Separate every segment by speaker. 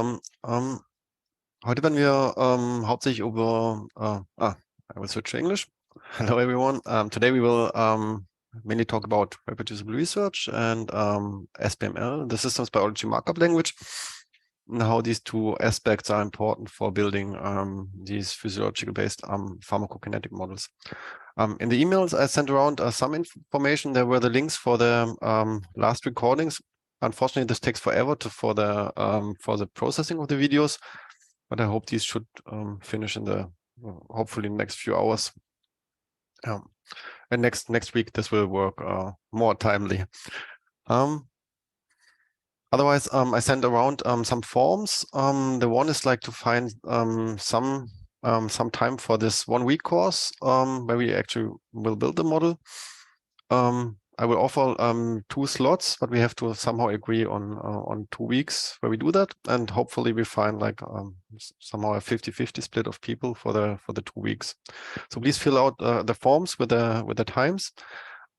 Speaker 1: Heute werden wir hauptsächlich über I will switch to English. Hello everyone. Today we will mainly talk about reproducible research and SBML, the systems biology markup language, and how these two aspects are important for building these physiological based pharmacokinetic models. In the emails I sent around some information. There were the links for the last recordings. Unfortunately, this takes forever for the processing of the videos, but I hope these should finish in the hopefully in the next few hours. And next week this will work more timely. Otherwise, I sent around some forms. The one is like to find some time for this 1 week course where we actually will build the model. I will offer 2 slots, but we have to somehow agree on 2 weeks where we do that, and hopefully we find like somehow a 50-50 split of people for the 2 weeks. So please fill out the forms with the times.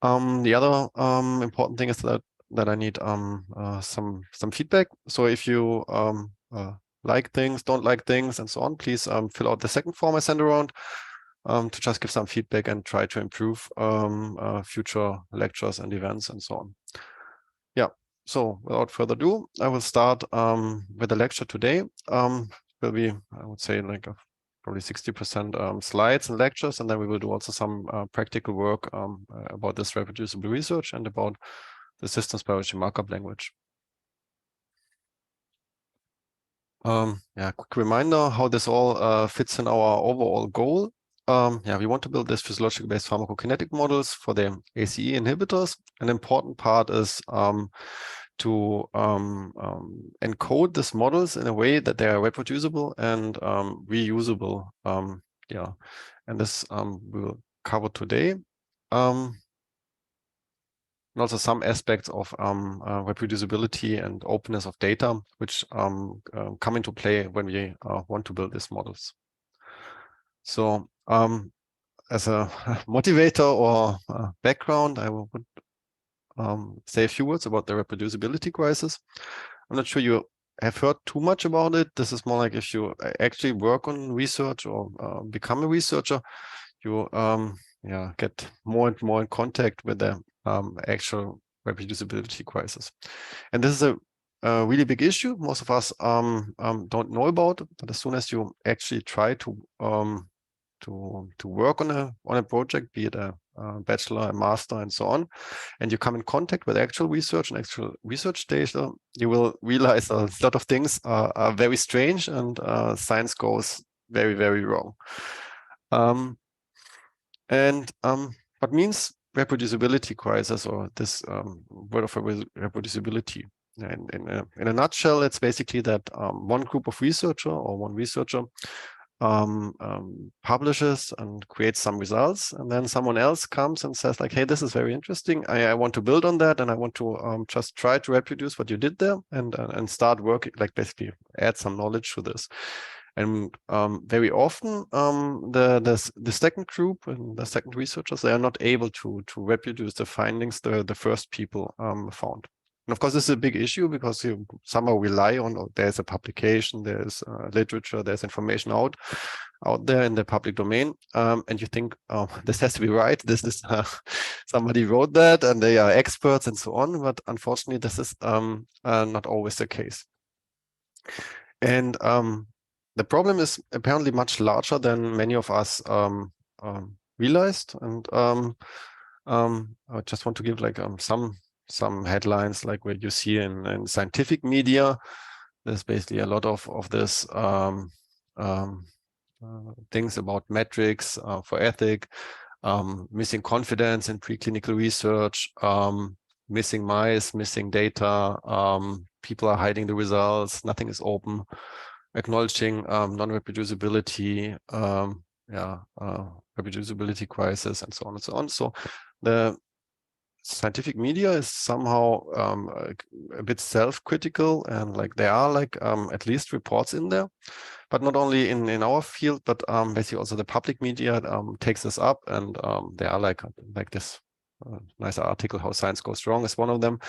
Speaker 1: The other important thing is that I need some feedback. So if you like things, don't like things, and so on, please fill out the second form I send around. To just give some feedback and try to improve future lectures and events and so on. Yeah, so without further ado, I will start with the lecture today. Will be, I would say, like probably 60% slides and lectures, and then we will do also some practical work about this reproducible research and about the systems biology markup language. Yeah, quick reminder how this all fits in our overall goal. Yeah, we want to build this physiological-based pharmacokinetic models for the ACE inhibitors. An important part is to encode these models in a way that they are reproducible and reusable. Yeah, and this we will cover today. And also some aspects of reproducibility and openness of data, which come into play when we want to build these models. So as a motivator or background, I would say a few words about the reproducibility crisis. I'm not sure you have heard too much about it. This is more like if you actually work on research or become a researcher, you yeah, get more and more in contact with the actual reproducibility crisis. And this is a really big issue. Most of us don't know about it, but as soon as you actually try to work on a project, be it a bachelor, a master, and so on, and you come in contact with actual research and actual research data, you will realize a lot of things are very strange, and science goes very, very wrong. What means reproducibility crisis, or this word of reproducibility? In a nutshell, it's basically that one group of researcher or one researcher publishes and creates some results, and then someone else comes and says like, hey, this is very interesting, I want to build on that, and I want to just try to reproduce what you did there, and start working, like basically add some knowledge to this. And very often the second group and the second researchers, they are not able to reproduce the findings the first people found. And of course, this is a big issue because you somehow rely on, there's a publication, there's literature, there's information out there in the public domain, and you think, oh, this has to be right. This is somebody wrote that, and they are experts and so on. But unfortunately, this is not always the case. And the problem is apparently much larger than many of us realized. And I just want to give like some headlines, like what you see in scientific media. There's basically a lot of this things about metrics for ethic, missing confidence in preclinical research, missing mice, missing data, people are hiding the results, nothing is open, acknowledging non-reproducibility, reproducibility crisis, and so on and so on. So the scientific media is somehow a bit self-critical, and like there are like at least reports in there, but not only in our field, but basically also the public media takes this up, and there are like this nice article, How Science Goes Wrong is one of them.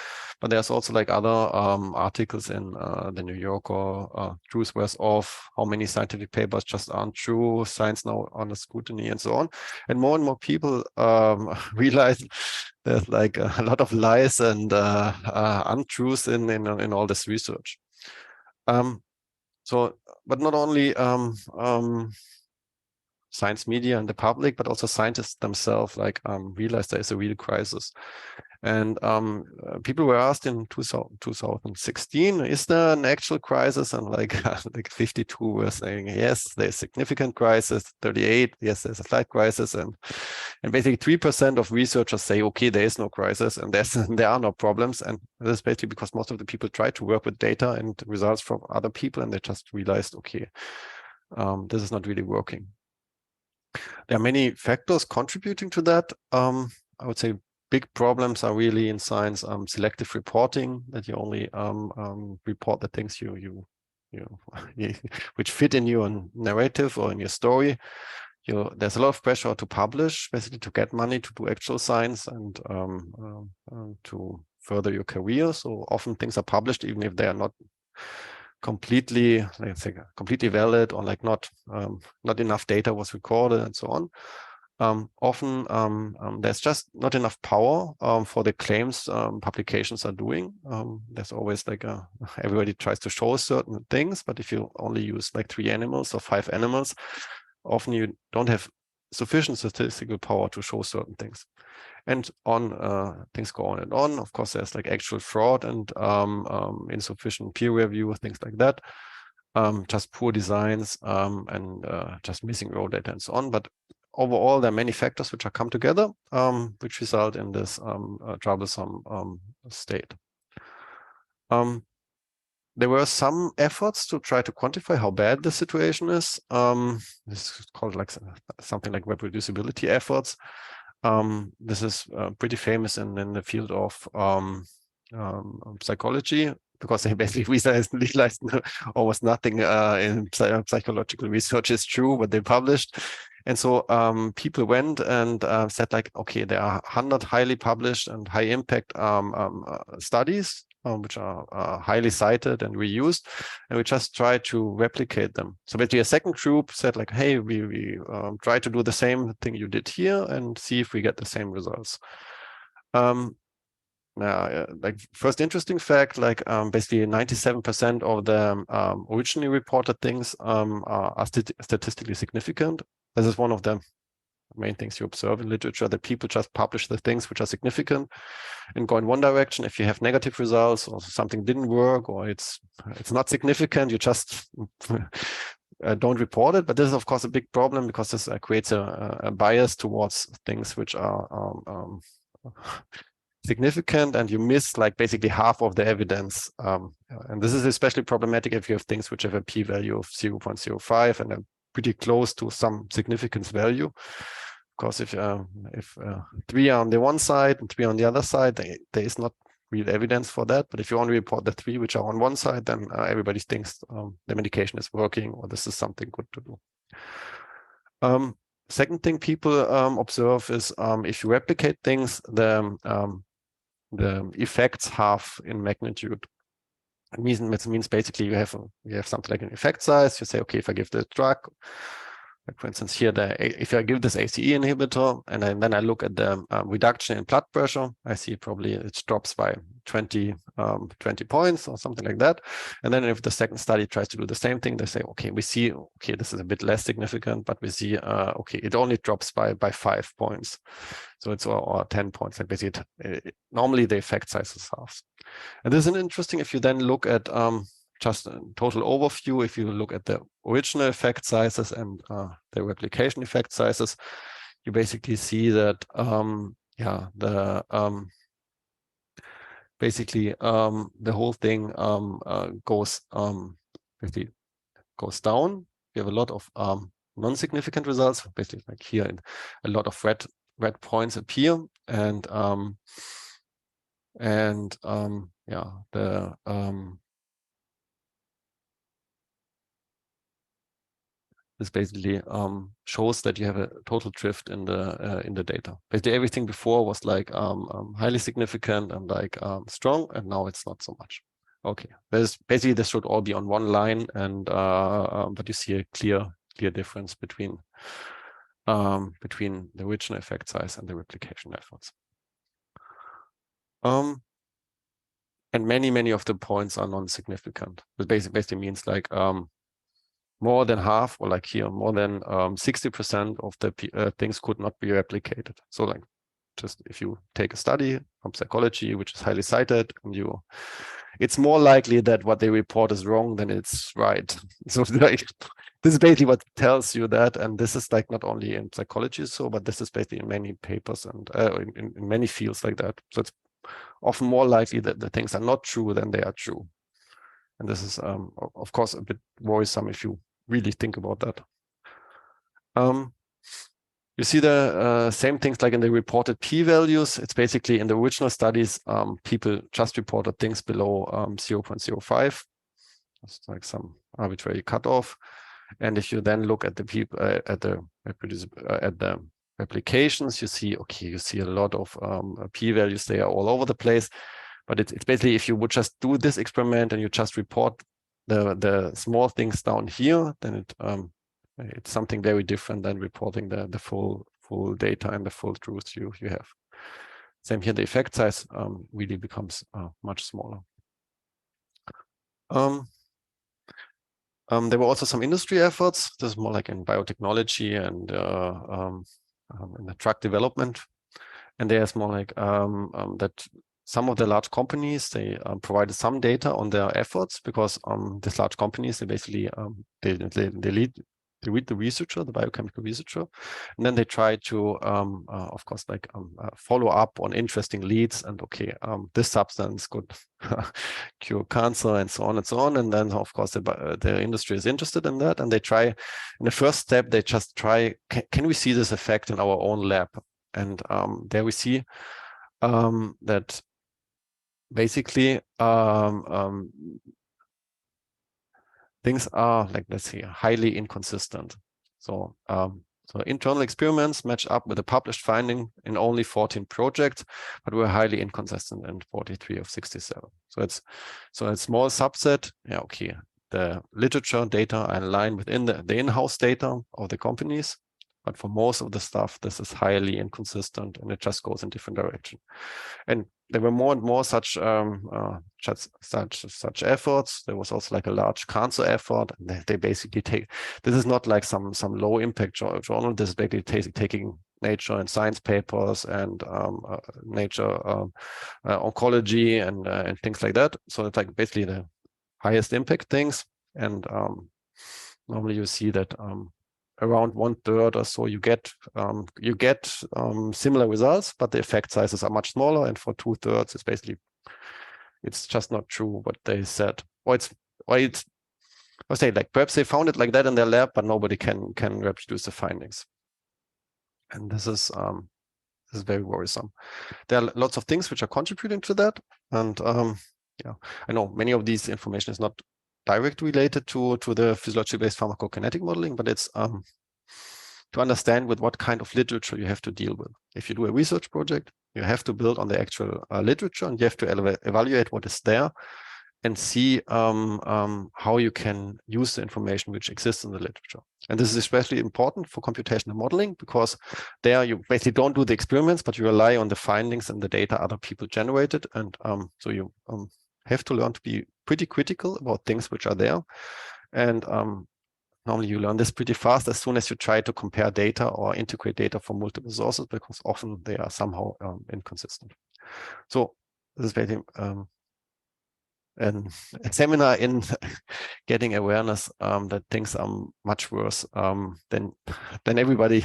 Speaker 1: But there's also like other articles in the New Yorker, Truth Wears Off, how many scientific papers just aren't true, science now under scrutiny, and so on. And more people realize there's like a lot of lies and untruths in all this research. But not only science media and the public, but also scientists themselves like realize there is a real crisis. And people were asked in 2016, is there an actual crisis? And like, like 52 were saying, yes, there's a significant crisis. 38, yes, there's a slight crisis. And basically 3% of researchers say, okay, there is no crisis and there are no problems. And this is basically because most of the people try to work with data and results from other people, and they just realized, okay, this is not really working. There are many factors contributing to that. I would say big problems are really in science, selective reporting, that you only report the things you which fit in your narrative or in your story. There's a lot of pressure to publish, basically to get money to do actual science and to further your career. So often things are published even if they are not completely, let's say, completely valid, or like not enough data was recorded and so on. Often there's just not enough power for the claims publications are doing. There's always like everybody tries to show certain things, but if you only use like 3 animals or 5 animals, often you don't have sufficient statistical power to show certain things. And on things go on and on. Of course, there's like actual fraud and insufficient peer review, things like that. Just poor designs and just missing raw data and so on. But overall, there are many factors which are come together, which result in this troublesome state. There were some efforts to try to quantify how bad the situation is. This is called like something like reproducibility efforts. This is pretty famous in the field of psychology, because they basically realized almost nothing in psychological research is true, what they published. And so people went and said like, okay, there are 100 highly published and high impact studies which are highly cited and reused, and we just try to replicate them. So basically a second group said like, hey, we try to do the same thing you did here and see if we get the same results. Like first interesting fact, like basically 97% of the originally reported things are statistically significant. This is one of the main things you observe in literature, that people just publish the things which are significant and go in one direction. If you have negative results or something didn't work or it's not significant, you just don't report it. But this is of course a big problem, because this creates a bias towards things which are significant, and you miss like basically half of the evidence. And this is especially problematic if you have things which have a p-value of 0.05 and are pretty close to some significance value. Because if 3 are on the one side and 3 on the other side, there is not real evidence for that. But if you only report the 3 which are on one side, then everybody thinks the medication is working or this is something good to do. Second thing people observe is if you replicate things, the effects halve in magnitude. It means basically you have something like an effect size. You say, okay, if I give the drug, like for instance here, if I give this ACE inhibitor and then I look at the reduction in blood pressure, I see probably it drops by 20 points or something like that. And then if the second study tries to do the same thing, they say, okay, we see, okay, this is a bit less significant, but we see, okay, it only drops by 5 points. So it's or 10 points. And basically, normally the effect size is half. And this is interesting if you then look at just a total overview. If you look at the original effect sizes and the replication effect sizes, you basically see that basically the whole thing basically goes down. We have a lot of non-significant results. Basically, like here, a lot of red points appear, and this basically shows that you have a total drift in the data. Basically, everything before was like highly significant and like strong, and now it's not so much. Okay, there's basically this should all be on one line, and but you see a clear difference between the original effect size and the replication efforts. And many of the points are non-significant. It basically means like more than half, or like here, more than 60% of the things could not be replicated. So like, just if you take a study from psychology, which is highly cited, and it's more likely that what they report is wrong than it's right. So like, this is basically what tells you that, and this is like not only in psychology, but this is basically in many papers and in many fields like that. So it's often more likely that the things are not true than they are true. And this is, of course, a bit worrisome if you really think about that. You see the same things like in the reported p-values. It's basically in the original studies, people just reported things below 0.05. It's like some arbitrary cutoff. And if you then look at the replications, you see a lot of p-values. They are all over the place. But it's basically, if you would just do this experiment and you just report the small things down here, then it's something very different than reporting the full data and the full truth you have. Same here, the effect size really becomes much smaller. There were also some industry efforts. This is more like in biotechnology and in the drug development. And there's more like that some of the large companies, they provided some data on their efforts, because these large companies, they basically they read the researcher, the biochemical researcher, and then they try to, of course, like follow up on interesting leads, and this substance could cure cancer and so on and so on. And then, of course, the industry is interested in that, and they try, in the first step, they just try, can we see this effect in our own lab? And there we see that basically things are, like, let's say, highly inconsistent. So internal experiments match up with the published finding in only 14 projects, but we're highly inconsistent in 43 of 67. So it's a small subset. Yeah, okay. The literature data are in line within the in-house data of the companies, but for most of the stuff, this is highly inconsistent, and it just goes in different direction. And there were more and more such efforts. There was also like a large cancer effort. And they basically take, this is not like some low impact journal. This is basically taking Nature and Science papers and Nature oncology and things like that. So it's like basically the highest impact things. And normally you see that around 1/3 or so, you get similar results, but the effect sizes are much smaller. And for 2/3, it's basically, it's just not true what they said. Or I say, like, perhaps they found it like that in their lab, but nobody can reproduce the findings. And this is very worrisome. There are lots of things which are contributing to that. And yeah, I know many of these information is not directly related to the physiology-based pharmacokinetic modeling, but it's to understand with what kind of literature you have to deal with. If you do a research project, you have to build on the actual literature, and you have to evaluate what is there and see how you can use the information which exists in the literature. And this is especially important for computational modeling, because there you basically don't do the experiments, but you rely on the findings and the data other people generated. And so you have to learn to be pretty critical about things which are there. And normally you learn this pretty fast as soon as you try to compare data or integrate data from multiple sources, because often they are somehow inconsistent. So this is basically a seminar in getting awareness that things are much worse than everybody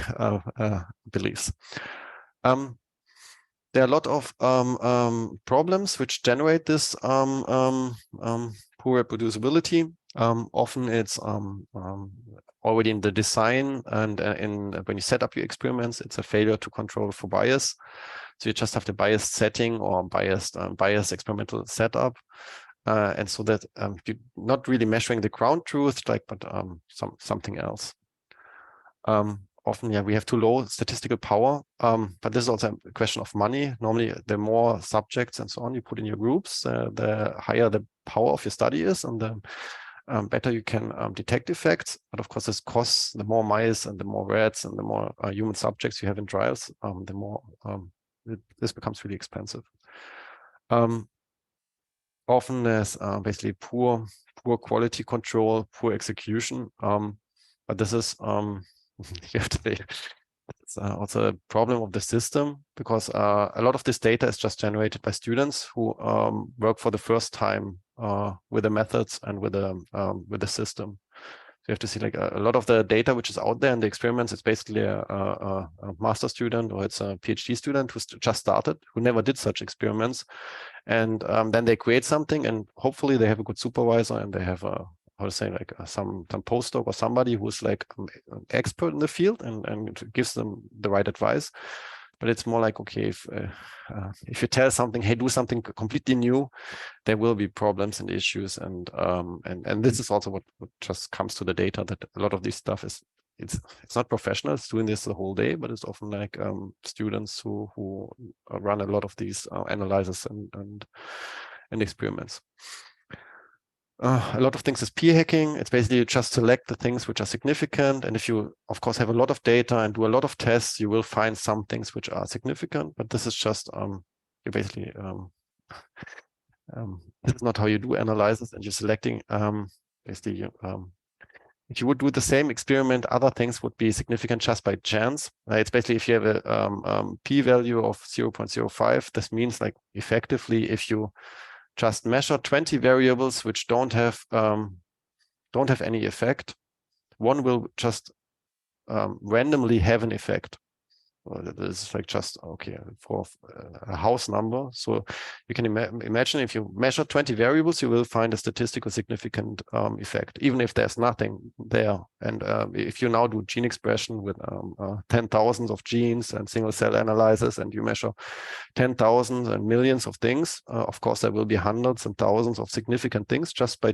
Speaker 1: believes. There are a lot of problems which generate this poor reproducibility. Often it's already in the design, and when you set up your experiments, it's a failure to control for bias. So you just have the biased setting or biased experimental setup. And so that you're not really measuring the ground truth, but something else. Often, yeah, we have too low statistical power, but this is also a question of money. Normally, the more subjects and so on you put in your groups, the higher the power of your study is, and the better you can detect effects. But of course, this costs. The more mice and the more rats and the more human subjects you have in trials, the more this becomes really expensive. Often there's basically poor quality control, poor execution. But this is you have to say it's also a problem of the system, because a lot of this data is just generated by students who work for the first time with the methods and with the system. So you have to see, like, a lot of the data which is out there in the experiments, it's basically a master student, or it's a PhD student who's just started, who never did such experiments. And then they create something, and hopefully they have a good supervisor, and they have how to say, like some postdoc or somebody who's like an expert in the field and gives them the right advice. But it's more like, okay, if you tell something, hey, do something completely new, there will be problems and issues, and this is also what just comes to the data, that a lot of this stuff is it's not professionals doing this the whole day, but it's often like students who run a lot of these analyses and experiments. A lot of things is peer hacking. It's basically you just select the things which are significant. And if you, of course, have a lot of data and do a lot of tests, you will find some things which are significant. But this is just, you basically, this is not how you do analysis, and you're selecting, basically, if you would do the same experiment, other things would be significant just by chance. It's basically, if you have a p-value of 0.05, this means, like, effectively, if you just measure 20 variables which don't have any effect, one will just randomly have an effect. This is like just, okay, for a house number. So you can imagine, if you measure 20 variables, you will find a statistically significant effect, even if there's nothing there. And if you now do gene expression with 10,000 of genes and single cell analysis, and you measure 10,000 and millions of things, of course, there will be hundreds and thousands of significant things just by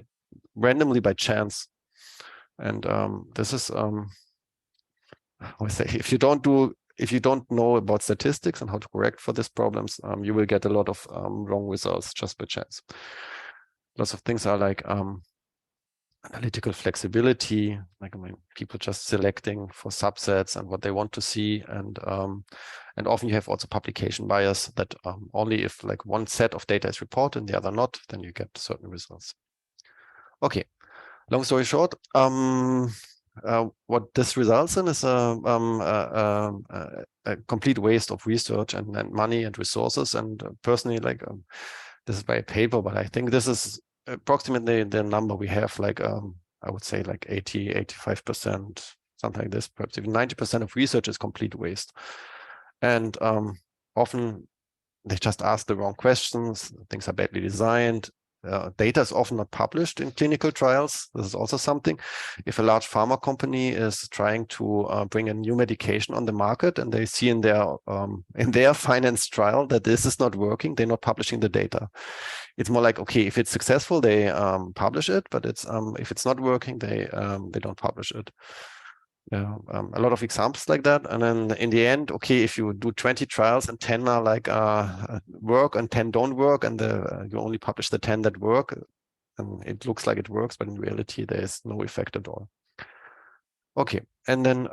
Speaker 1: randomly by chance. And this is, I say, if you don't know about statistics and how to correct for these problems, you will get a lot of wrong results just by chance. Lots of things are like analytical flexibility, like, I mean, people just selecting for subsets and what they want to see, and often you have also publication bias, that only if, like, one set of data is reported and the other not, then you get certain results. Okay, long story short, what this results in is a complete waste of research and money and resources. And personally, like, this is by a paper, but I think this is approximately the number we have, like, I would say like 85%, something like this, perhaps even 90% of research is complete waste. And often they just ask the wrong questions, things are badly designed. Data is often not published in clinical trials. This is also something. If a large pharma company is trying to bring a new medication on the market, and they see in their finance trial that this is not working, they're not publishing the data. It's more like, okay, if it's successful, they publish it, but it's if it's not working, they don't publish it. A lot of examples like that. And then in the end, okay, if you do 20 trials and 10 are like work and 10 don't work, and you only publish the 10 that work, and it looks like it works, but in reality, there is no effect at all. Okay, and then,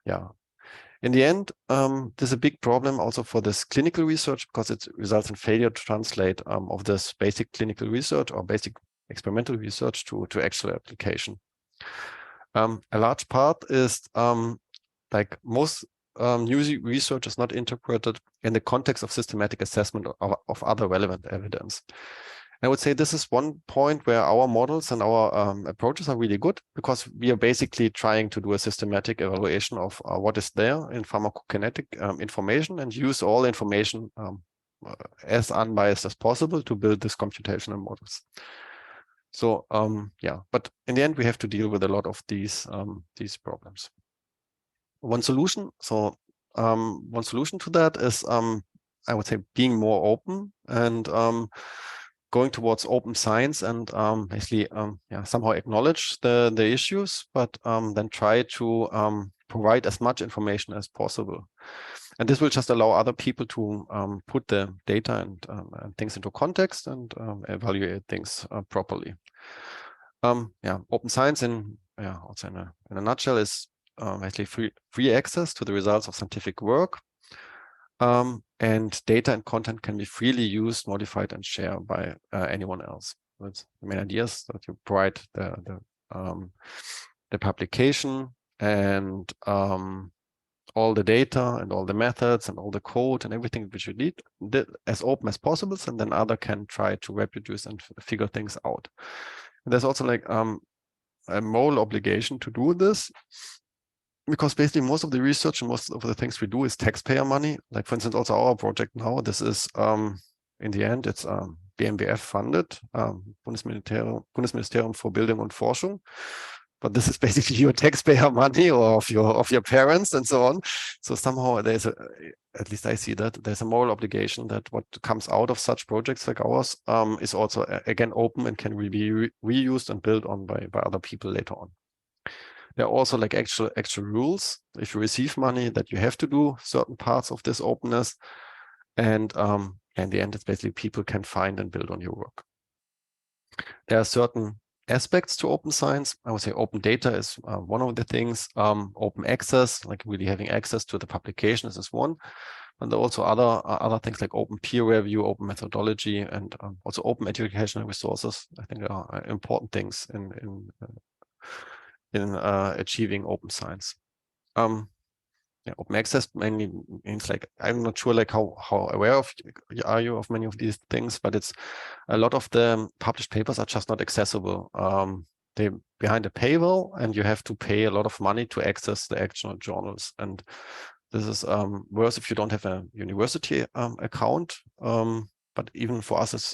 Speaker 1: yeah, in the end, there's a big problem also for this clinical research, because it results in failure to translate of this basic clinical research or basic experimental research to actual application. A large part is like most new research is not interpreted in the context of systematic assessment of other relevant evidence. I would say this is one point where our models and our approaches are really good, because we are basically trying to do a systematic evaluation of what is there in pharmacokinetic information, and use all information as unbiased as possible to build these computational models. So yeah, but in the end, we have to deal with a lot of these problems. One solution to that is, I would say, being more open and going towards open science, and basically, yeah, somehow acknowledge the issues, but then try to provide as much information as possible. And this will just allow other people to put the data and things into context and evaluate things properly. Open science also in a nutshell is basically free access to the results of scientific work. And data and content can be freely used, modified, and shared by anyone else. That's the main idea, is that you provide the publication and all the data and all the methods and all the code and everything which you need as open as possible, and then other can try to reproduce and figure things out. And there's also like a moral obligation to do this, because basically most of the research and most of the things we do is taxpayer money. Like, for instance, also our project now, this is in the end, it's BMWF funded, Bundesministerium für Bildung und Forschung. But this is basically your taxpayer money or of your parents and so on. So somehow there's at least I see that there's a moral obligation that what comes out of such projects like ours is also again open and can be reused and built on by other people later on. There are also like actual rules. If you receive money, that you have to do certain parts of this openness, and in the end, it's basically people can find and build on your work. There are certain aspects to open science. I would say open data is one of the things. Open access, like really having access to the publications, is one. And there are also other things like open peer review, open methodology, and also open educational resources. I think are important things in achieving open science. Open access mainly means, like, I'm not sure like how aware are you of many of these things, but it's a lot of the published papers are just not accessible. They're behind a paywall, and you have to pay a lot of money to access the actual journals. And this is worse if you don't have a university account. But even for us, it's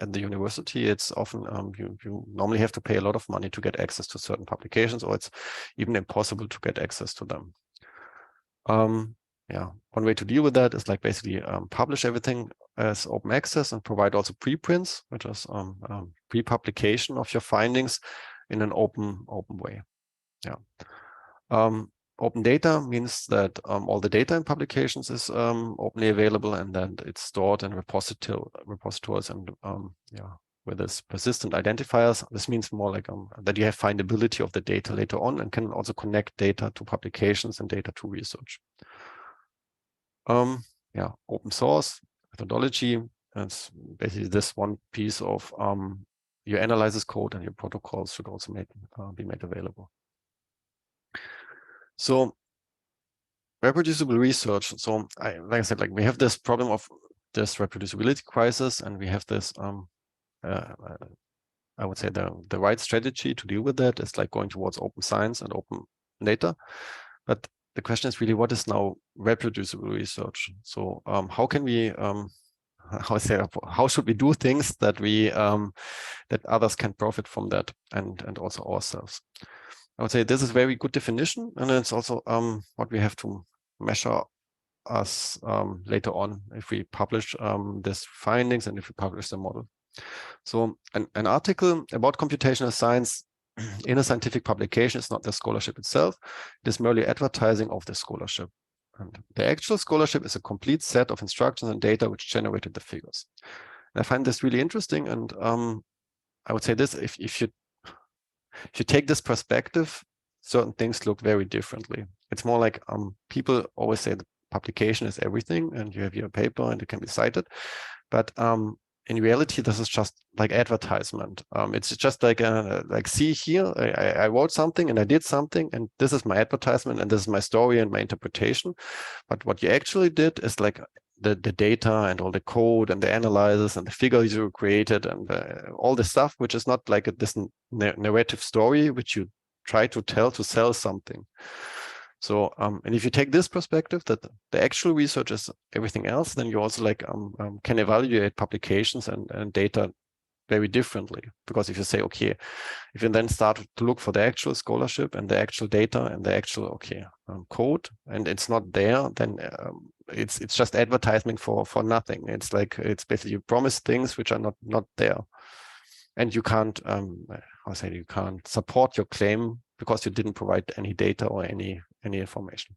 Speaker 1: at the university, it's often you normally have to pay a lot of money to get access to certain publications, or it's even impossible to get access to them. One way to deal with that is like basically publish everything as open access and provide also preprints, which is pre-publication of your findings in an open way. Open data means that all the data in publications is openly available, and then it's stored in repositories and with this persistent identifiers. This means more like that you have findability of the data later on and can also connect data to publications and data to research. Open source methodology. It's basically this one piece of your analysis code and your protocols should also be made available. So reproducible research. So like I said, like we have this problem of this reproducibility crisis, and we have this I would say the right strategy to deal with that is like going towards open science and open data. But the question is really, what is now reproducible research? So how can we how should we do things that we that others can profit from that, and also ourselves? I would say this is a very good definition, and it's also what we have to measure us later on if we publish these findings and if we publish the model. So an article about computational science in a scientific publication is not the scholarship itself. It is merely advertising of the scholarship. And the actual scholarship is a complete set of instructions and data which generated the figures. And I find this really interesting, and I would say this, if you take this perspective, certain things look very differently. It's more like people always say the publication is everything, and you have your paper and it can be cited. But in reality, this is just like advertisement. It's just like see here, I wrote something and I did something, and this is my advertisement and this is my story and my interpretation. But what you actually did is like the data and all the code and the analysis and the figures you created and all the stuff, which is not like this narrative story which you try to tell to sell something. So, and if you take this perspective that the actual research is everything else, then you also like can evaluate publications and data very differently. Because if you say, okay, if you then start to look for the actual scholarship and the actual data and the actual code, and it's not there, then it's just advertisement for nothing. It's like it's basically you promise things which are not there, and you can't you can't support your claim because you didn't provide any data or any information.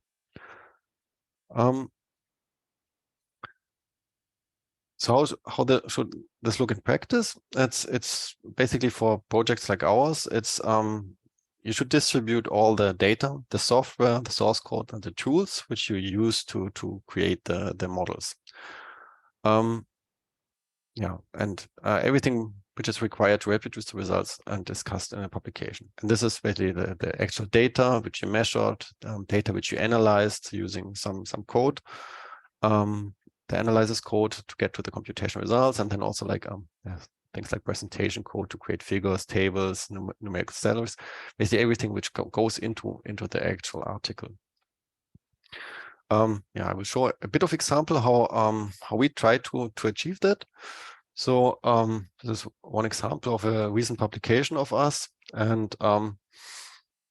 Speaker 1: So how should this look in practice? It's basically for projects like ours. It's you should distribute all the data, the software, the source code, and the tools which you use to create the models. Yeah, and everything which is required to reproduce the results and discussed in a publication. And this is basically the actual data which you measured, data which you analyzed using some code, the analysis code to get to the computational results, and then also like things like presentation code to create figures, tables, numerical salaries, basically everything which goes into the actual article. Yeah, I will show a bit of example how we try to achieve that. So this is one example of a recent publication of us, and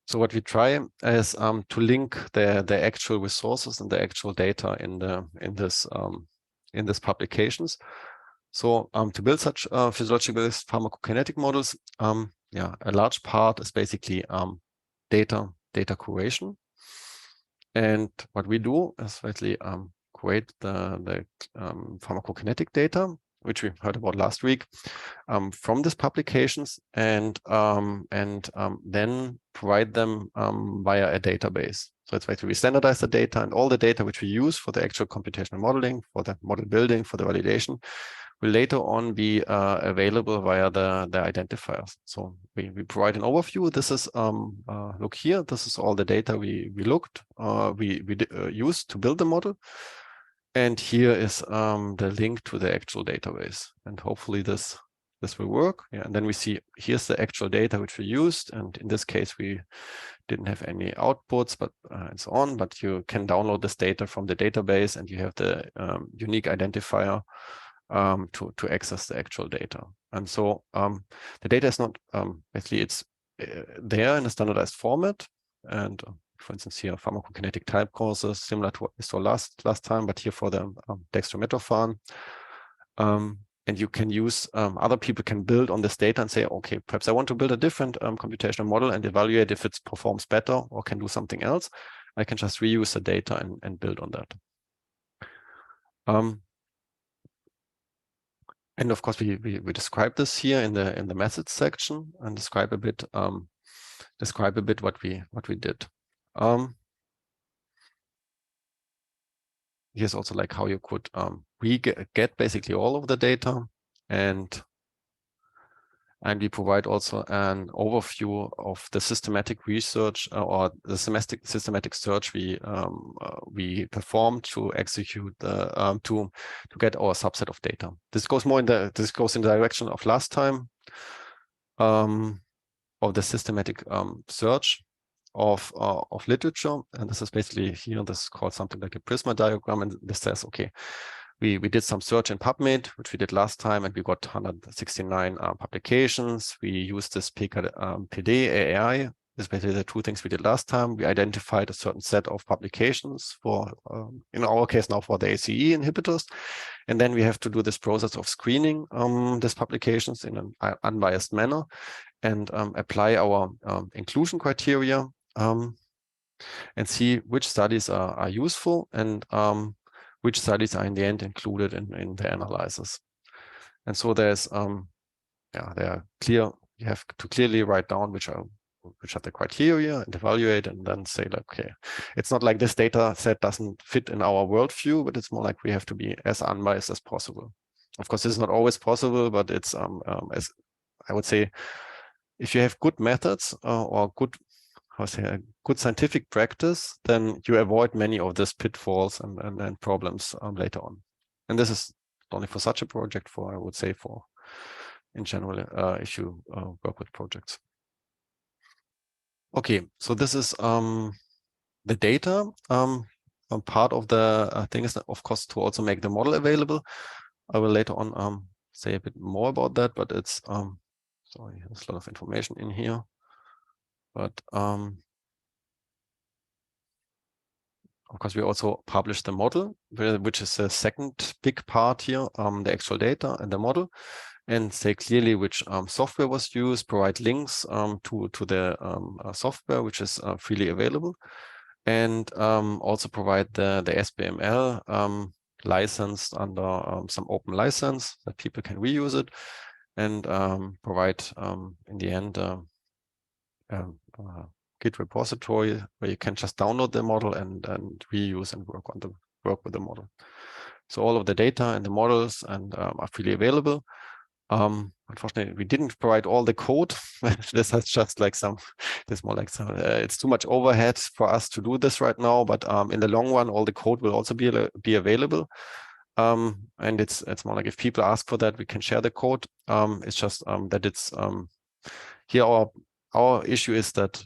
Speaker 1: so what we try is to link the actual resources and the actual data in this publications. So to build such physiological-based pharmacokinetic models, yeah, a large part is basically data curation. And what we do is basically create the pharmacokinetic data, which we heard about last week, from these publications, and then provide them via a database. So it's basically we standardize the data, and all the data which we use for the actual computational modeling, for the model building, for the validation, will later on be available via the identifiers. So we provide an overview. This is look here. This is all the data we looked we used to build the model. And here is the link to the actual database, and hopefully this will work. Yeah, and then we see here's the actual data which we used, and in this case we didn't have any outputs, but and so on. But you can download this data from the database, and you have the unique identifier to access the actual data. And so the data is not basically it's there in a standardized format, and for instance, here pharmacokinetic type courses, similar to what we saw last time, but here for the dextromethorphan. And you can use, other people can build on this data and say, okay, perhaps I want to build a different computational model and evaluate if it performs better or can do something else. I can just reuse the data and build on that. And of course, we describe this here in the methods section and describe a bit what we did. Here's also like how you could get basically all of the data, and we provide also an overview of the systematic research or the systematic search we performed to execute to get our subset of data. This goes in the direction of last time of the systematic search of literature, and this is basically here. This is called something like a Prisma diagram, and this says, okay, we did some search in PubMed, which we did last time, and we got 169 publications. We used this PD AI. This is basically the two things we did last time. We identified a certain set of publications for, in our case now, for the ACE inhibitors, and then we have to do this process of screening these publications in an unbiased manner, and apply our inclusion criteria, and see which studies are useful and which studies are in the end included in the analysis. And so there's they are clear. You have to clearly write down which are the criteria and evaluate, and then say like, okay, it's not like this data set doesn't fit in our worldview, but it's more like we have to be as unbiased as possible. Of course, this is not always possible, but it's as I would say, if you have good methods or good scientific practice, then you avoid many of these pitfalls and problems later on. And this is only for such a project, for I would say for in general if you work with projects. Okay, so this is the data. Part of the thing is, of course, to also make the model available. I will later on say a bit more about that, but it's sorry, there's a lot of information in here. But of course, we also publish the model, which is the second big part here, the actual data and the model. and say clearly which software was used, provide links to the software, which is freely available, and also provide the SBML licensed under some open license that people can reuse it, and provide in the end Git repository where you can just download the model and reuse and work with the model. So all of the data and the models and are freely available. Unfortunately, we didn't provide all the code. This has just like there's more like it's too much overhead for us to do this right now. But in the long run, all the code will also be available. And it's more like if people ask for that, we can share the code. It's just that it's here our issue is that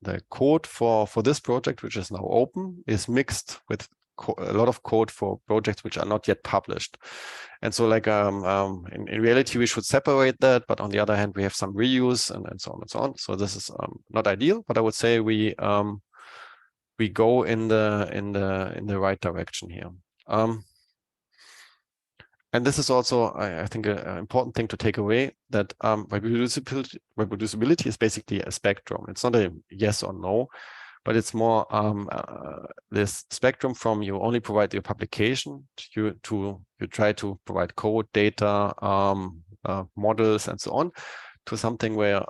Speaker 1: the code for this project, which is now open, is mixed with a lot of code for projects which are not yet published. And so like in reality, we should separate that. But on the other hand, we have some reuse and so on and so on. So this is not ideal, but I would say we go in the right direction here. And this is also, I think, an important thing to take away, that reproducibility is basically a spectrum. It's not a yes or no, but it's more this spectrum from you only provide your publication to you try to provide code, data, models, and so on, to something where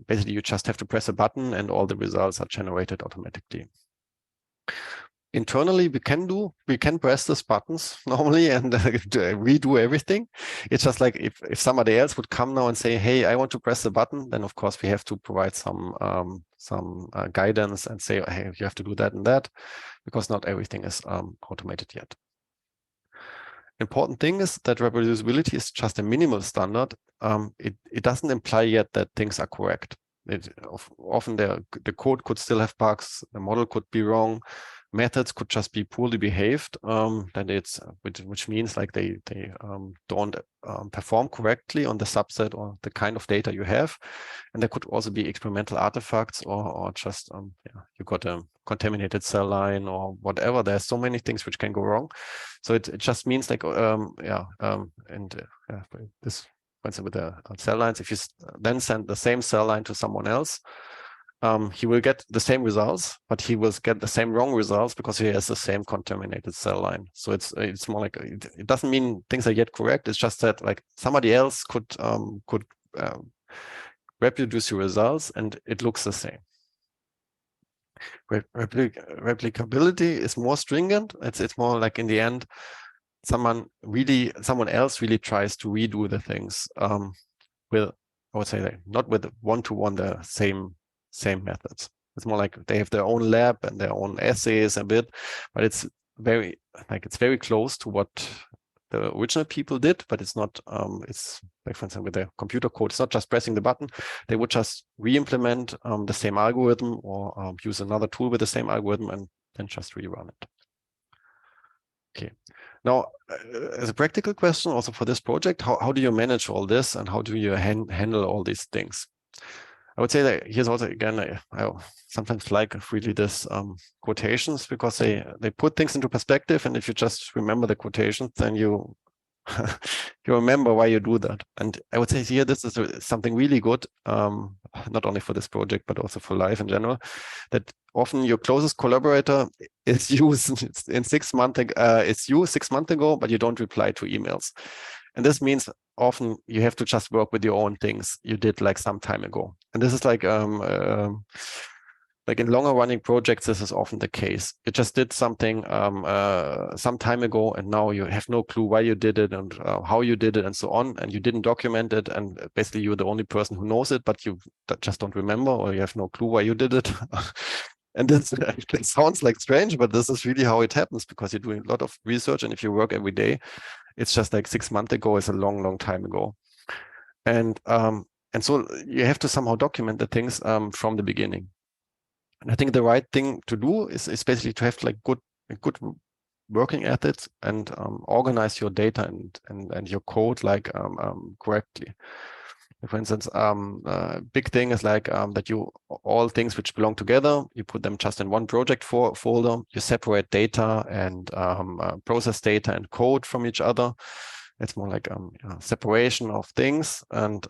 Speaker 1: basically you just have to press a button and all the results are generated automatically. Internally, we can press these buttons normally and redo everything. It's just like if somebody else would come now and say, hey, I want to press the button, then of course we have to provide some guidance and say, hey, you have to do that and that, because not everything is automated yet. Important thing is that reproducibility is just a minimal standard. It doesn't imply yet that things are correct. Often the code could still have bugs, the model could be wrong, methods could just be poorly behaved, which means like they don't perform correctly on the subset or the kind of data you have. And there could also be experimental artifacts or just you got a contaminated cell line or whatever. There's so many things which can go wrong. So it just means like this, for instance, with the cell lines, if you then send the same cell line to someone else, he will get the same results, but he will get the same wrong results because he has the same contaminated cell line. So it's more like it doesn't mean things are yet correct. It's just that like somebody else could reproduce your results and it looks the same. Replicability is more stringent. It's more like in the end, someone else really tries to redo the things with, I would say, like, not with one-to-one the same methods. It's more like they have their own lab and their own essays a bit, but it's very close to what the original people did, but it's not, it's like, for instance, with the computer code, it's not just pressing the button. They would just re-implement the same algorithm or use another tool with the same algorithm and then just rerun it. Okay. Now, as a practical question, also for this project, how do you manage all this and how do you handle all these things? I would say that here's also, again, I sometimes like really this quotations, because they put things into perspective. And if you just remember the quotations, then you you remember why you do that. And I would say here, this is something really good, not only for this project, but also for life in general, that often your closest collaborator is you 6 months ago, but you don't reply to emails. And this means often you have to just work with your own things you did like some time ago. And this is like in longer running projects, this is often the case. You just did something some time ago, and now you have no clue why you did it and how you did it and so on. And you didn't document it. And basically you're the only person who knows it, but you just don't remember, or you have no clue why you did it. And this sounds like strange, but this is really how it happens, because you're doing a lot of research. And if you work every day, it's just like 6 months ago is a long, long time ago. And so you have to somehow document the things from the beginning. And I think the right thing to do is basically to have like good working ethics and organize your data and your code like correctly. For instance, a big thing is like that all things which belong together, you put them just in one project folder. You separate data and process data and code from each other. it's more like separation of things, and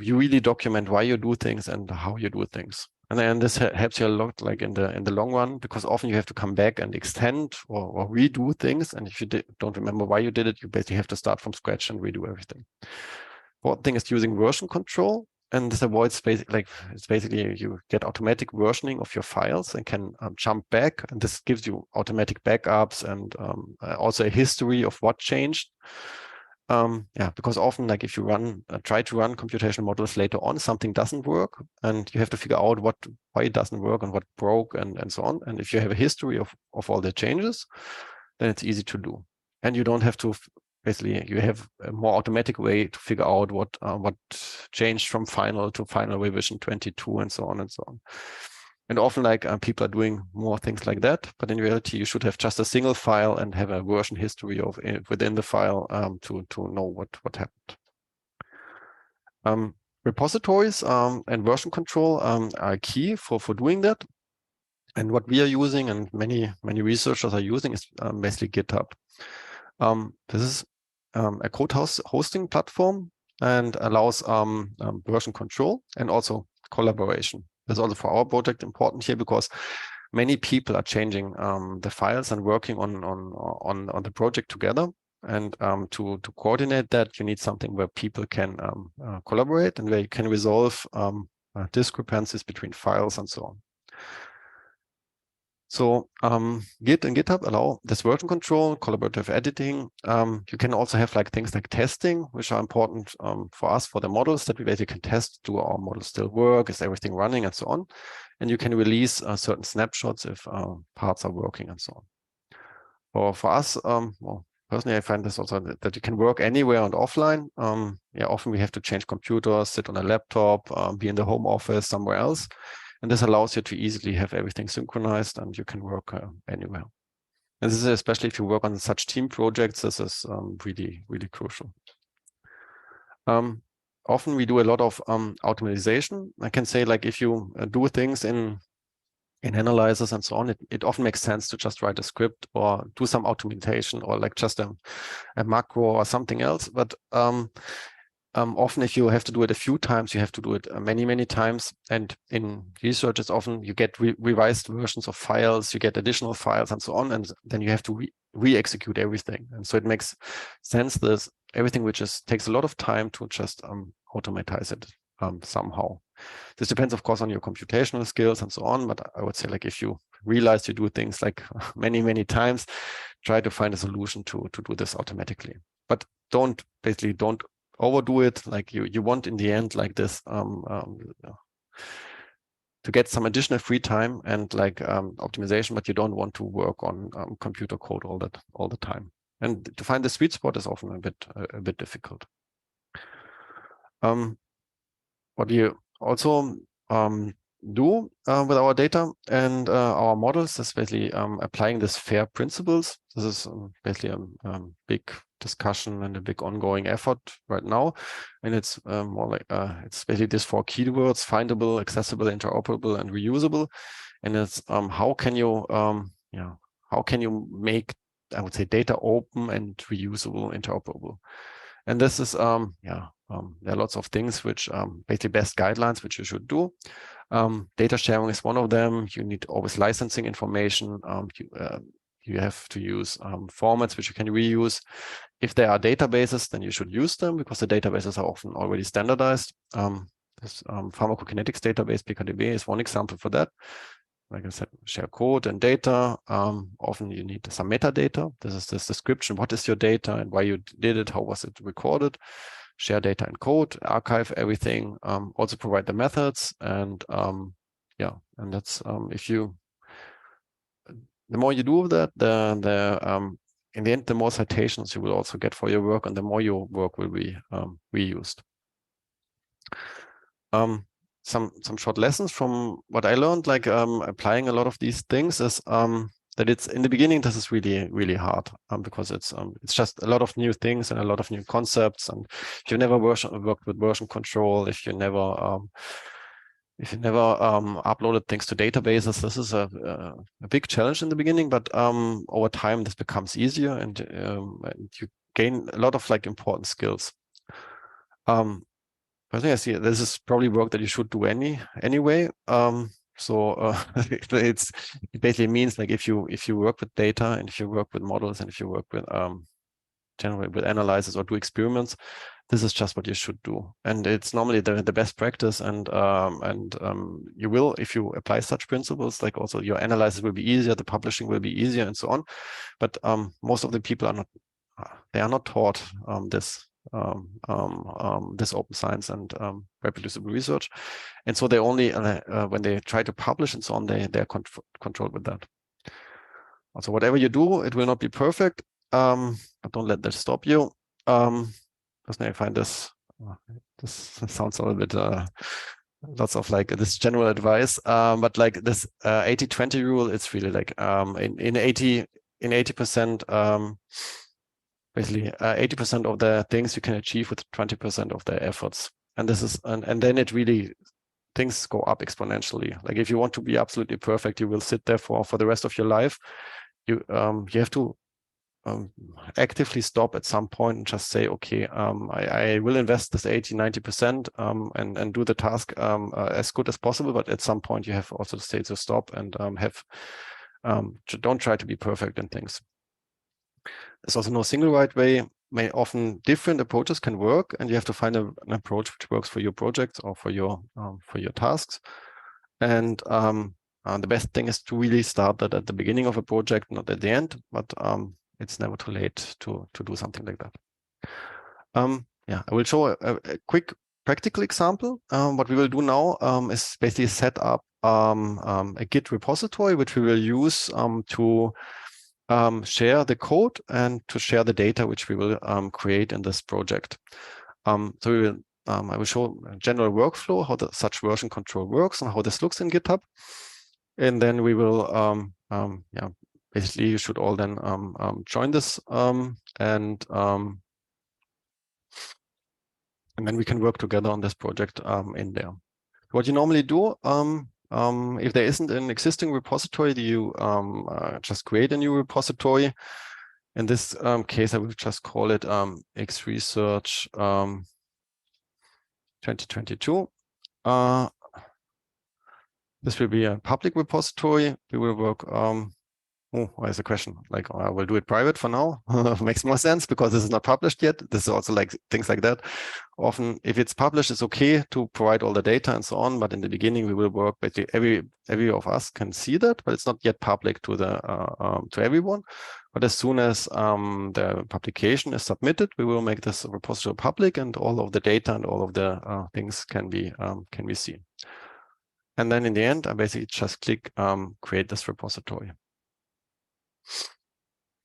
Speaker 1: you really document why you do things and how you do things. And then this helps you a lot, like in the long run, because often you have to come back and extend or redo things. And if you don't remember why you did it, you basically have to start from scratch and redo everything. One thing is using version control, and this avoids it's basically you get automatic versioning of your files and can jump back, and this gives you automatic backups and also a history of what changed. Because often, like if you try to run computational models later on, something doesn't work, and you have to figure out why it doesn't work and what broke and so on. And if you have a history of all the changes, then it's easy to do, and you don't have to. Basically, you have a more automatic way to figure out what changed from final to final revision 22 and so on and so on. And often, like people are doing more things like that, but in reality, you should have just a single file and have a version history of within the file to know what happened. Repositories and version control are key for doing that. And what we are using, and many researchers are using, is basically GitHub. This is a code hosting platform and allows version control and also collaboration. That's also for our project important here, because many people are changing the files and working on the project together. And to coordinate that, you need something where people can collaborate and where you can resolve discrepancies between files and so on. So Git and GitHub allow this version control, collaborative editing. You can also have like things like testing, which are important for us, for the models, that we basically can test, do our models still work, is everything running, and so on. And you can release certain snapshots if parts are working and so on. Or for us, well, personally, I find this also that you can work anywhere and offline. Often we have to change computers, sit on a laptop, be in the home office, somewhere else. And this allows you to easily have everything synchronized, and you can work anywhere. And this is especially if you work on such team projects, this is really, really crucial. Often we do a lot of automation. I can say, like, if you do things in analyzers and so on, it often makes sense to just write a script or do some automation, or like just a macro or something else. But often if you have to do it a few times, you have to do it many times. And in research, it's often you get revised versions of files, you get additional files and so on, and then you have to re-execute everything. And so it makes sense that everything which takes a lot of time to just automatize it somehow. This depends, of course, on your computational skills and so on, but I would say, like, if you realize you do things like many times, try to find a solution to do this automatically. But don't overdo it. Like you want in the end, like this, to get some additional free time and like optimization, but you don't want to work on computer code all the time. And to find the sweet spot is often a bit difficult. What you also do with our data and our models is basically applying this FAIR principles. This is basically a big discussion and a big ongoing effort right now, and it's more like it's basically these 4 keywords: findable, accessible, interoperable, and reusable. And it's how can you make, I would say, data open and reusable, interoperable. And this is there are lots of things which basically best guidelines which you should do. Data sharing is one of them. You need always licensing information. You have to use formats which you can reuse. If there are databases, then you should use them, because the databases are often already standardized. This pharmacokinetics database, PKDB, is one example for that. Like I said, share code and data. Often you need some metadata. This is this description. What is your data and why you did it? How was it recorded? Share data and code, archive everything, also provide the methods. And and that's the more you do of that, in the end, the more citations you will also get for your work, and the more your work will be reused. Some short lessons from what I learned, like applying a lot of these things, is that it's in the beginning, this is really hard because it's just a lot of new things and a lot of new concepts. And if you've never worked with version control, if you never uploaded things to databases, this is a big challenge in the beginning. But over time, this becomes easier, and you gain a lot of like important skills. I think I see this is probably work that you should do anyway. It basically means like if you work with data and if you work with models and if you work with generally with analysis or do experiments, this is just what you should do. And it's normally the best practice. And you will, if you apply such principles, like also your analysis will be easier, the publishing will be easier, and so on. But most of the people are not taught this open science and reproducible research, and so they only when they try to publish and so on, they're controlled with that. So whatever you do, it will not be perfect, but don't let that stop you. Because I find this sounds a little bit lots of like this general advice, but like this 80-20 rule, it's really like in 80%. Basically, 80% of the things you can achieve with 20% of the efforts, and this is and then it really things go up exponentially. Like if you want to be absolutely perfect, you will sit there for the rest of your life. You have to actively stop at some point and just say, okay, I will invest this 80-90% and do the task as good as possible. But at some point, you have also to say to stop and don't try to be perfect in things. There's also no single right way. Often different approaches can work, and you have to find an approach which works for your project or for your tasks. And the best thing is to really start that at the beginning of a project, not at the end. But it's never too late to do something like that. Yeah, I will show a quick practical example. What we will do now is basically set up a Git repository, which we will use to share the code and to share the data which we will create in this project. So we will, I will show a general workflow, how such version control works and how this looks in GitHub. And then we will, yeah, basically you should all then join this and then we can work together on this project in there. What you normally do, if there isn't an existing repository, you just create a new repository. In this case, I will just call it XResearch2022. This will be a public repository. We will work. Oh, where's the question? Like, I will do it private for now. Makes more sense because this is not published yet. This is also like things like that. Often, if it's published, it's okay to provide all the data and so on. But in the beginning, we will work. Basically, every of us can see that, but it's not yet public to the to everyone. But as soon as the publication is submitted, we will make this repository public, and all of the data and all of the things can be seen. And then in the end, I basically just click create this repository.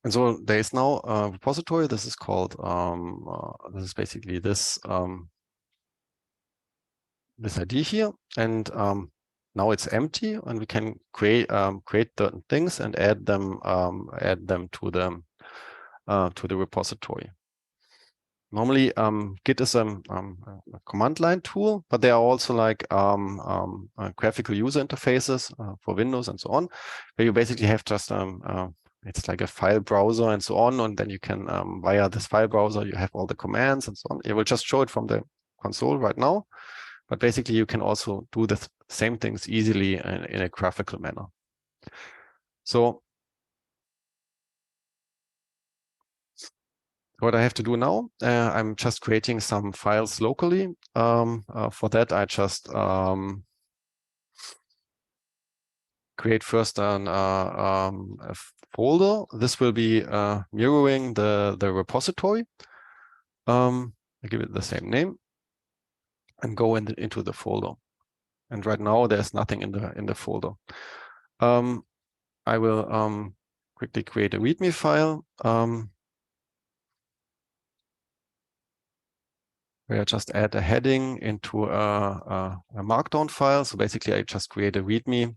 Speaker 1: And so there is now a repository. This is called, this is basically this this ID here. And now it's empty, and we can create certain things and add them to the repository. Normally, Git is a command line tool, but there are also like graphical user interfaces for Windows and so on, where you basically have just it's like a file browser and so on, and then you can via this file browser you have all the commands and so on. It will just show it from the console right now, but basically you can also do the same things easily in a graphical manner. So what I have to do now, I'm just creating some files locally. For that, I just create first a folder. This will be mirroring the repository. I give it the same name and go into the folder. And right now there's nothing in the folder. I will quickly create a README file where I just add a heading into a markdown file. So basically, I just create a README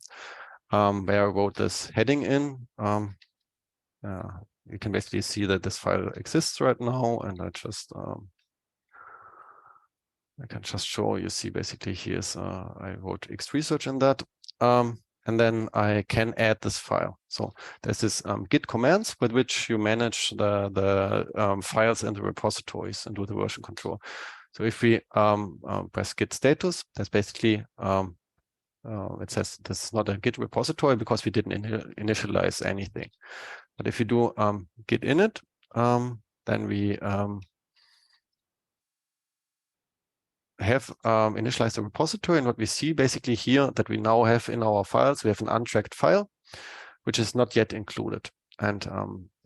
Speaker 1: where I wrote this heading in. You can basically see that this file exists right now, and I can just show. You see, basically, here's I wrote XResearch in that, and then I can add this file. So there's this Git commands with which you manage the files in the repositories and do the version control. So if we press Git status, that's basically it says this is not a Git repository because we didn't initialize anything. But if you do Git init, then we have initialized the repository, and what we see basically here that we now have in our files, we have an untracked file, which is not yet included. And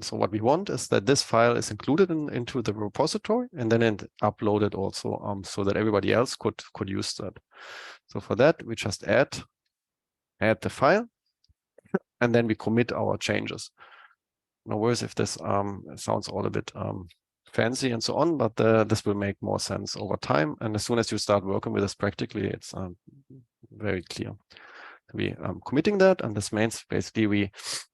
Speaker 1: so what we want is that this file is included into the repository and then uploaded also so that everybody else could use that. So for that, we just add the file, and then we commit our changes. No worries if this sounds all a bit fancy and so on, but this will make more sense over time. And as soon as you start working with this practically, it's very clear. We committing that, and this means basically we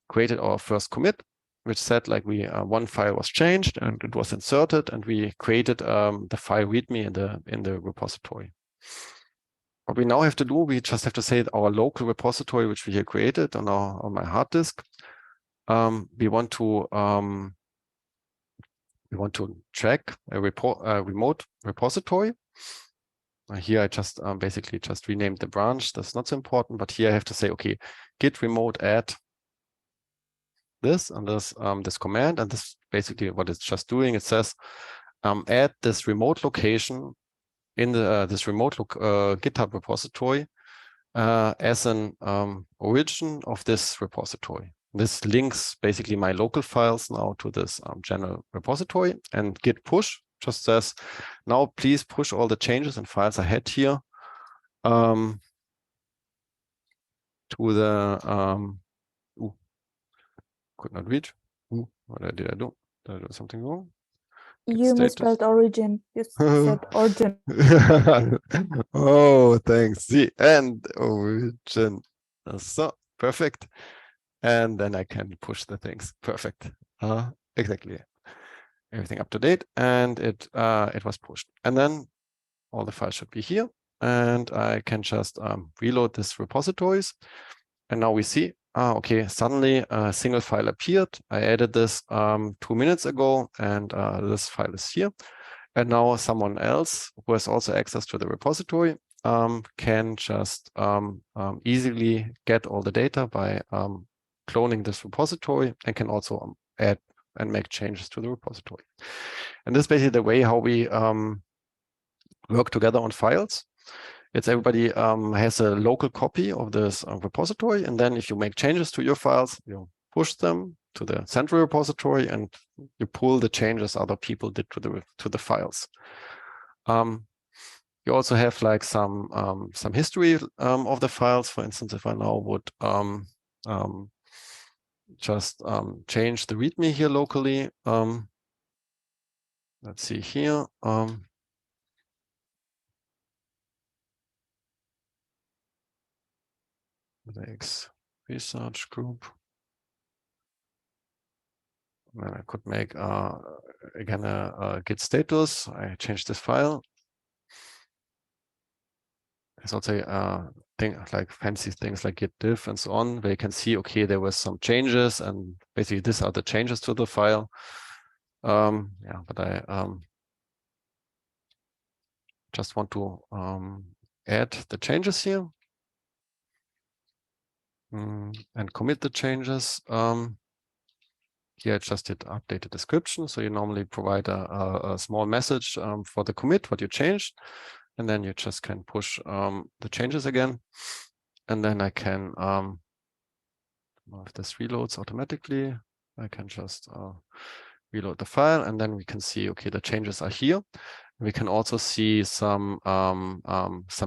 Speaker 1: created our first commit, which said like one file was changed and it was inserted, and we created the file README in the repository. What we now have to do, we just have to say that our local repository, which we here created on my hard disk, we want to track a remote repository. Here I just basically just renamed the branch. That's not so important, but here I have to say, okay, git remote add this and this command, and this basically what it's just doing. It says add this remote location in this remote GitHub repository as an origin of this repository. This links basically my local files now to this general repository, and git push just says, now please push all the changes and files I had here to the could not read. What did I do? Did I do something wrong?
Speaker 2: You misspelled origin. You said origin.
Speaker 1: Oh, thanks. The end origin. So perfect. And then I can push the things. Perfect. Exactly. Everything up to date, and it was pushed. And then all the files should be here, and I can just reload this repositories. And now we see, okay, suddenly a single file appeared. I added this 2 minutes ago, and this file is here. And now someone else who has also access to the repository can just easily get all the data by cloning this repository, and can also add and make changes to the repository. And this is basically the way how we work together on files. It's everybody has a local copy of this repository, and then if you make changes to your files, you push them to the central repository, and you pull the changes other people did to the files. You also have like some history of the files. For instance, if I now would just change the README here locally. Let's see here. The XResearch group. And I could make again a git status. I change this file. There's also like fancy things like git diff and so on, where you can see, okay, there was some changes, and basically these are the changes to the file. Yeah, but I just want to add the changes here and commit the changes. Here I just did update the description. So you normally provide a small message for the commit, what you changed, and then you just can push the changes again. And then I can, if this reloads automatically, I can just reload the file, and then we can see, okay, the changes are here. We can also see some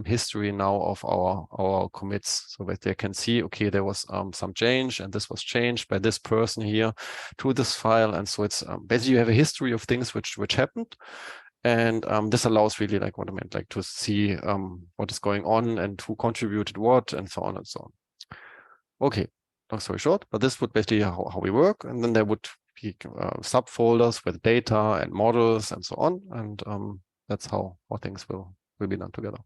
Speaker 1: history now of our commits, so that they can see, okay, there was some change, and this was changed by this person here to this file. And so it's basically you have a history of things which happened, and this allows really, like what I meant, like to see what is going on and who contributed what, and so on and so on. Okay, long story short, but this would basically how we work, and then there would be subfolders with data and models and so on, and that's how things will be done together.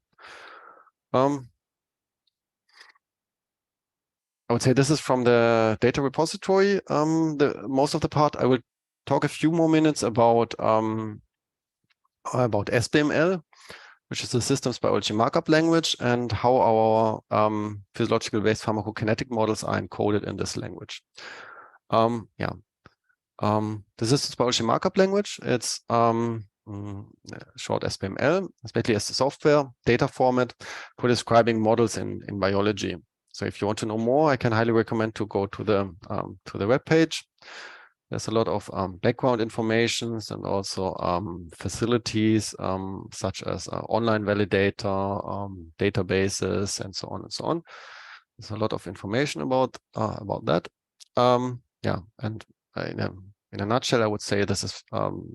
Speaker 1: I would say this is from the data repository. The most of the part. I will talk a few more minutes about SBML, which is the systems biology markup language, and how our physiological-based pharmacokinetic models are encoded in this language. The systems biology markup language, it's short SBML. It's basically a software data format for describing models in biology. So if you want to know more, I can highly recommend to go to the web page. There's a lot of background information and also facilities such as online validator, databases, and so on and so on. There's a lot of information about that. And in a nutshell, I would say this is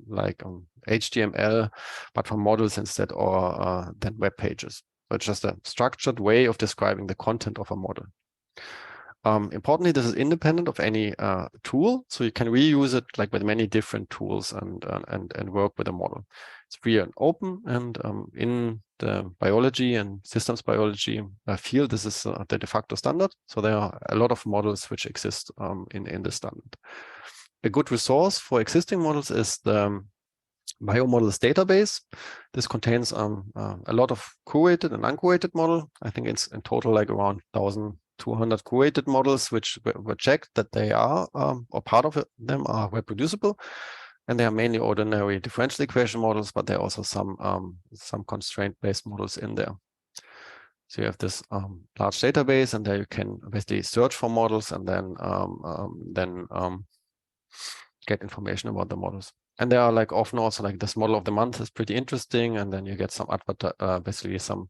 Speaker 1: like HTML, but for models instead, or than web pages. So it's just a structured way of describing the content of a model. Importantly, this is independent of any tool, so you can reuse it like with many different tools and work with a model. It's free and open, and in the biology and systems biology field, this is the de facto standard. So there are a lot of models which exist in the standard. A good resource for existing models is the biomodels database. This contains a lot of curated and uncurated model. I think it's in total like around 1,200 curated models, which were checked that they are, or part of them are reproducible. And they are mainly ordinary differential equation models, but there are also some constraint-based models in there. So you have this large database, and there you can basically search for models and then get information about the models. And there are like often also like this model of the month is pretty interesting, and then you get some basically some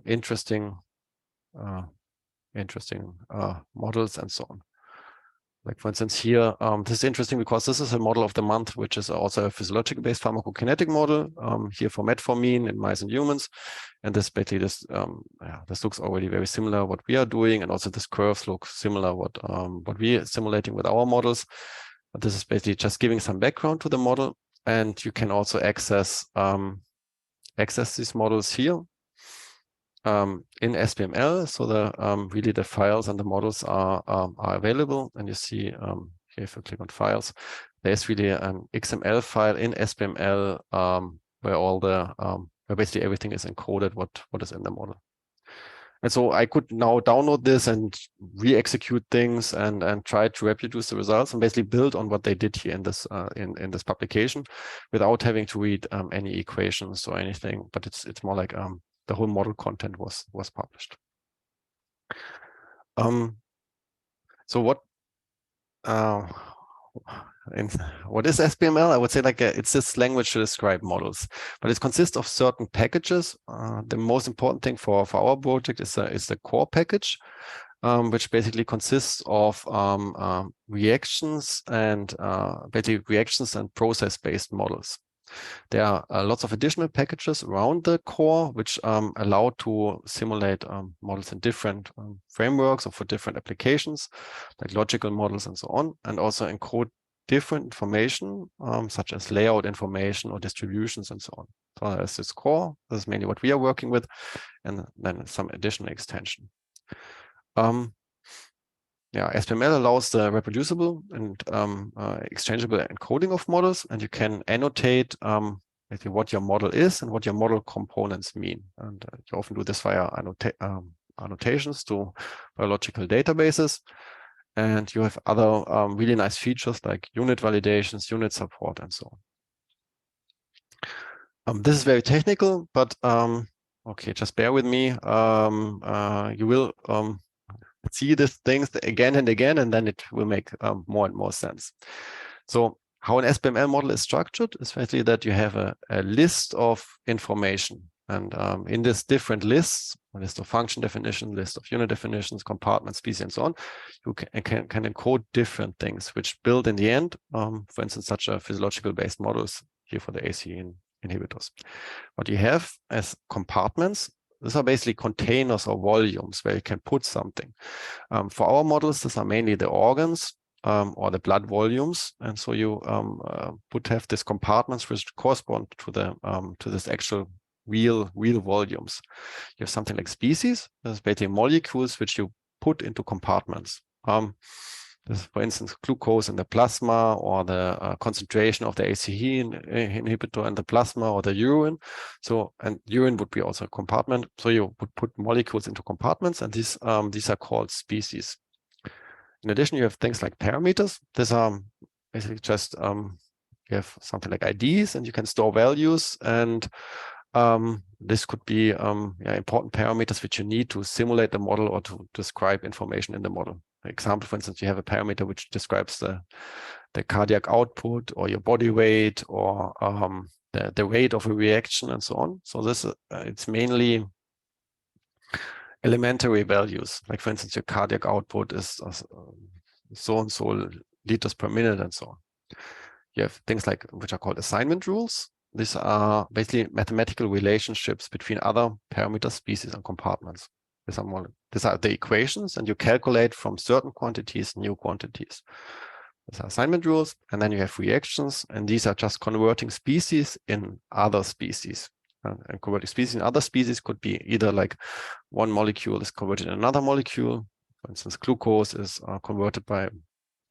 Speaker 1: interesting models and so on. Like for instance here, this is interesting because this is a model of the month, which is also a physiological-based pharmacokinetic model here for metformin in mice and humans. And this basically this looks already very similar what we are doing, and also this curves look similar what we are simulating with our models. But this is basically just giving some background to the model, and you can also access these models here in SBML. So the really the files and the models are available, and you see here if you click on files, there's really an XML file in SBML where all the where basically everything is encoded what is in the model. And so I could now download this and re-execute things and try to reproduce the results and basically build on what they did here in this in this publication without having to read any equations or anything. But it's more like the whole model content was published. So what is SBML? I would say like it's this language to describe models, but it consists of certain packages. The most important thing for our project is the core package, which basically consists of reactions and basically reactions and process-based models. There are lots of additional packages around the core, which allow to simulate models in different frameworks or for different applications, like logical models and so on, and also encode different information, such as layout information or distributions and so on. So there's this core, this is mainly what we are working with, and then some additional extension. SBML allows the reproducible and exchangeable encoding of models, and you can annotate basically what your model is and what your model components mean. And you often do this via annotations to biological databases. And you have other really nice features like unit validations, unit support, and so on. This is very technical, but okay, just bear with me. You will see these things again and again, and then it will make more and more sense. So how an SBML model is structured is basically that you have a list of information. And in this different lists, a list of function definitions, list of unit definitions, compartments, species, and so on, you can encode different things, which build in the end, for instance, such a physiological-based models here for the ACE inhibitors. What you have as compartments, these are basically containers or volumes where you can put something. For our models, these are mainly the organs or the blood volumes, and so you would have these compartments which correspond to the to this actual real volumes. You have something like species. There's basically molecules which you put into compartments. This, for instance, glucose in the plasma, or the concentration of the ACE inhibitor in the plasma, or the urine. So, and urine would be also a compartment. So you would put molecules into compartments, and these are called species. In addition, you have things like parameters. These are basically just you have something like IDs, and you can store values, and this could be important parameters which you need to simulate the model or to describe information in the model. For example, for instance, you have a parameter which describes the cardiac output, or your body weight, or the rate of a reaction, and so on. So this it's mainly elementary values. Like, for instance, your cardiac output is so and so liters per minute, and so on. You have things like which are called assignment rules. These are basically mathematical relationships between other parameter species and compartments. These are the equations, and you calculate from certain quantities new quantities. These are assignment rules, and then you have reactions, and these are just converting species in other species. And converting species in other species could be either like one molecule is converted in another molecule. For instance, glucose is converted by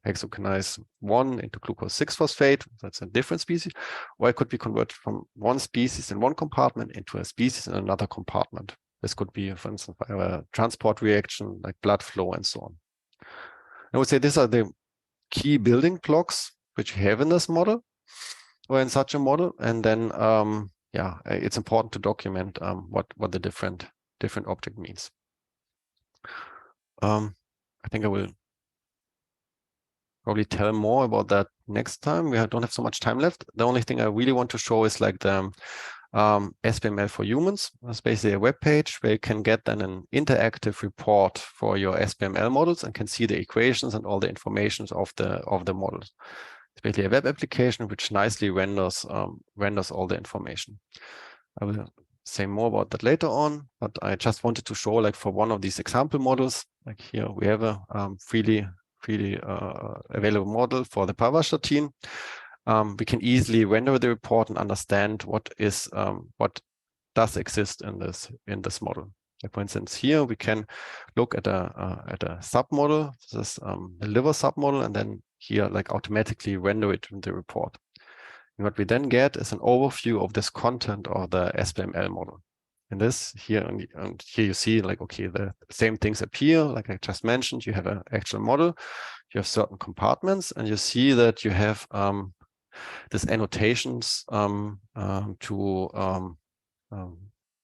Speaker 1: hexokinase 1 into glucose 6-phosphate. That's a different species. Or it could be converted from one species in one compartment into a species in another compartment. This could be, for instance, by a transport reaction like blood flow and so on. I would say these are the key building blocks which you have in this model, or in such a model. And then, it's important to document what the different object means. I think I will probably tell more about that next time. We don't have so much time left. The only thing I really want to show is like the SBML for humans. It's basically a web page where you can get then an interactive report for your SBML models and can see the equations and all the information of the models. It's basically a web application which nicely renders all the information. I will say more about that later on, but I just wanted to show, like, for one of these example models, like here we have a freely available model for the pravastatin. We can easily render the report and understand what does exist in this model. Like, for instance, here we can look at a submodel. This is the liver submodel, and then here, like, automatically render it in the report. And what we then get is an overview of this content of the SBML model. And this here, and here you see, like, okay, the same things appear. Like I just mentioned, you have an actual model, you have certain compartments, and you see that you have these annotations to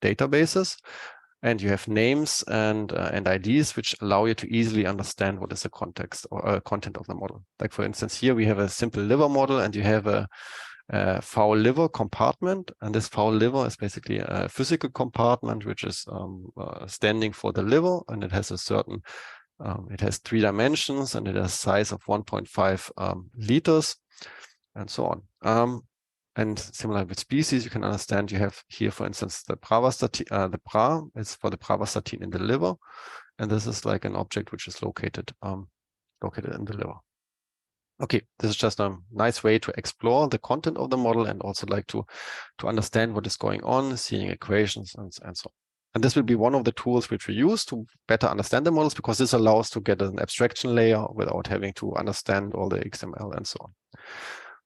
Speaker 1: databases, and you have names and IDs which allow you to easily understand what is the context or content of the model. Like, for instance, here we have a simple liver model, and you have a foul liver compartment, and this foul liver is basically a physical compartment which is standing for the liver, and it has a certain it has 3 dimensions, and it has a size of 1.5 liters, and so on. And similar with species, you can understand you have here, for instance, the pravastatin. The pra is for the pravastatin in the liver, and this is like an object which is located in the liver. Okay, this is just a nice way to explore the content of the model, and also like to understand what is going on, seeing equations and so on. And this will be one of the tools which we use to better understand the models, because this allows to get an abstraction layer without having to understand all the XML and so on.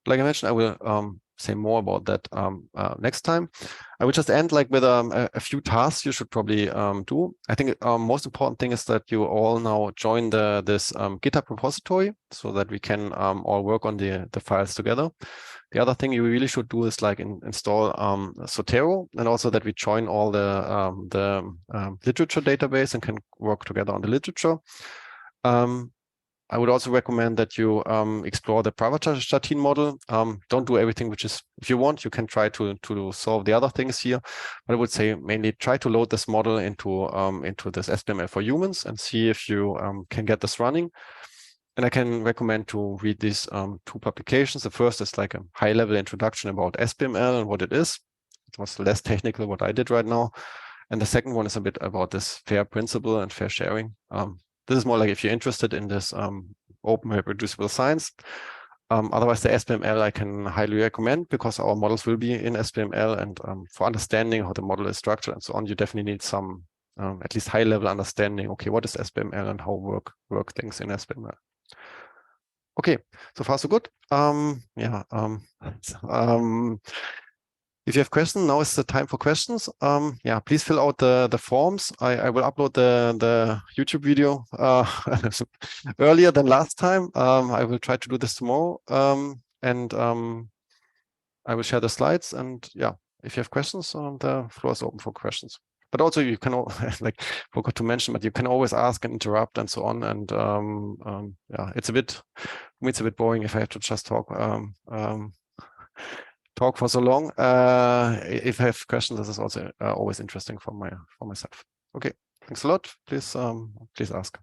Speaker 1: Like I mentioned, I will say more about that next time. I will just end like with a few tasks you should probably do. I think most important thing is that you all now join this GitHub repository, so that we can all work on the files together. The other thing you really should do is like install Zotero, and also that we join all the literature database and can work together on the literature. I would also recommend that you explore the pravastatin model. Don't do everything which is, if you want, you can try to solve the other things here. But I would say mainly try to load this model into this SBML for humans and see if you can get this running. And I can recommend to read these 2 publications. The first is like a high-level introduction about SBML and what it is. It was less technical what I did right now. And the second one is a bit about this FAIR principle and fair sharing. This is more like if you're interested in this open reproducible science. Otherwise, the SBML I can highly recommend, because our models will be in SBML, and for understanding how the model is structured and so on, you definitely need some at least high level understanding. Okay, what is SBML and how work things in SBML? Okay, so far so good. If you have questions, now is the time for questions. Yeah, please fill out the forms. I will upload the YouTube video earlier than last time. I will try to do this tomorrow. And I will share the slides. And yeah, if you have questions, the floor is open for questions. But also you can, like, forgot to mention, but you can always ask and interrupt and so on. And yeah, it's a bit boring if I have to just talk for so long. If I have questions, this is also always interesting for myself. Okay, thanks a lot. Please ask.